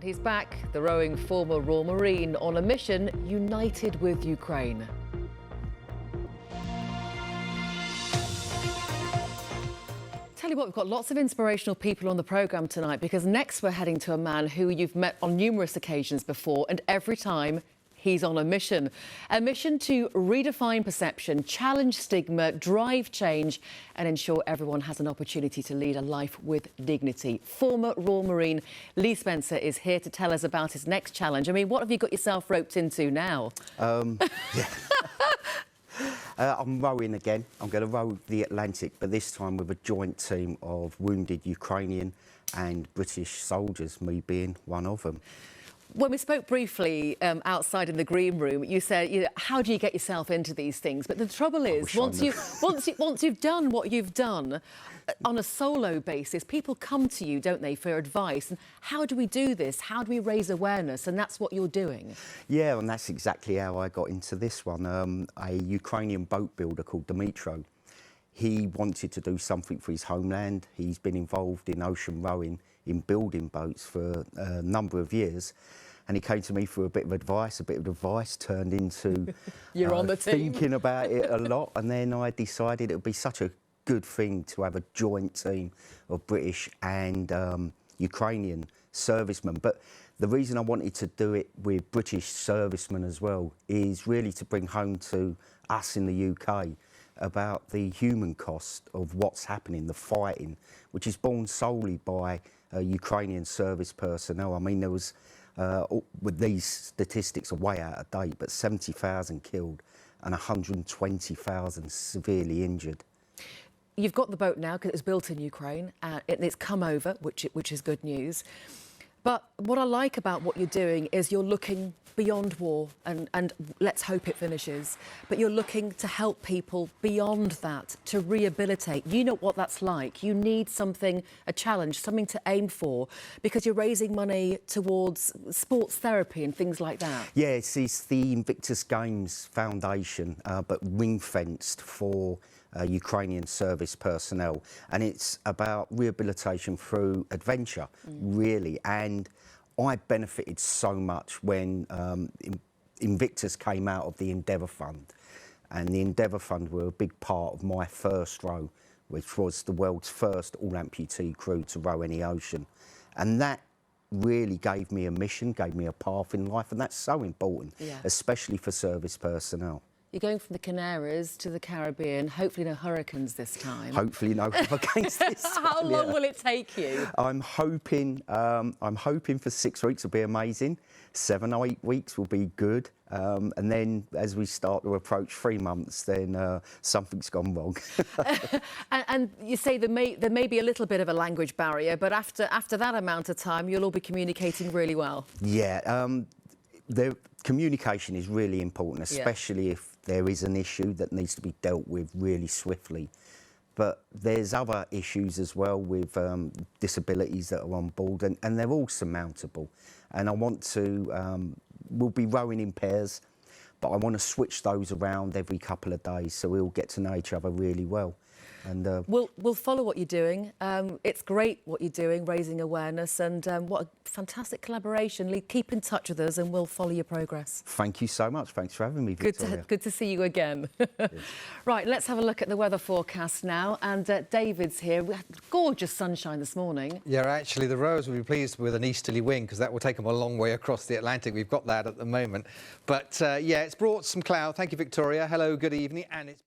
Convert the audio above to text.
And he's back, the rowing former Royal Marine, on a mission united with Ukraine. Tell you what, we've got lots of inspirational people on the programme tonight, because next we're heading to a man who you've met on numerous occasions before, and every time he's on a mission to redefine perception, challenge stigma, drive change and ensure everyone has an opportunity to lead a life with dignity. Former Royal Marine Lee Spencer is here to tell us about his next challenge. I mean, what have you got yourself roped into now? Yeah. I'm rowing again. I'm going to row the Atlantic, but this time with a joint team of wounded Ukrainian and British soldiers, me being one of them. When we spoke briefly outside in the green room, you said, how do you get yourself into these things? But the trouble is, once you've done what you've done on a solo basis, people come to you, don't they, for advice. And how do we do this? How do we raise awareness? And that's what you're doing. Yeah, and that's exactly how I got into this one. A Ukrainian boat builder called Dmitro. He wanted to do something for his homeland. He's been involved in ocean rowing, in building boats for a number of years. And he came to me for a bit of advice. A bit of advice turned into You're on the team. Thinking about it a lot. And then I decided it would be such a good thing to have a joint team of British and Ukrainian servicemen. But the reason I wanted to do it with British servicemen as well is really to bring home to us in the UK about the human cost of what's happening, the fighting, which is borne solely by Ukrainian service personnel. I mean, there was, with these statistics are way out of date, but 70,000 killed and 120,000 severely injured. You've got the boat now because it's built in Ukraine and it's come over, which is good news. But what I like about what you're doing is you're looking beyond war, and let's hope it finishes, but you're looking to help people beyond that, to rehabilitate. You know what that's like. You need something, a challenge, something to aim for, because you're raising money towards sports therapy and things like that. Yes, it's the Invictus Games Foundation, but ring-fenced for Ukrainian service personnel, and it's about rehabilitation through adventure, really. And I benefited so much when Invictus came out of the Endeavour Fund, and the Endeavour Fund were a big part of my first row, which was the world's first all-amputee crew to row any ocean. And that really gave me a mission, gave me a path in life, and that's so important, especially for service personnel. You're going from the Canaries to the Caribbean, hopefully no hurricanes this time. Hopefully no hurricanes this time. How long will it take you? I'm hoping for 6 weeks will be amazing. 7 or 8 weeks will be good. And then as we start to approach 3 months, then something's gone wrong. and you say there may be a little bit of a language barrier, but after that amount of time, you'll all be communicating really well. Yeah, the communication is really important, especially if there is an issue that needs to be dealt with really swiftly. But there's other issues as well with disabilities that are on board, and they're all surmountable. And I want to, we'll be rowing in pairs, but I want to switch those around every couple of days so we all get to know each other really well. And we'll follow what you're doing. It's great what you're doing, raising awareness, and what a fantastic collaboration. Lee, keep in touch with us and we'll follow your progress. Thank you so much. Thanks for having me, Victoria. Good to see you again. Right, let's have a look at the weather forecast now. And David's here. We had gorgeous sunshine this morning. Yeah, actually, the rowers will be pleased with an easterly wind because that will take them a long way across the Atlantic. We've got that at the moment. But yeah, it's brought some cloud. Thank you, Victoria. Hello, good evening. And it's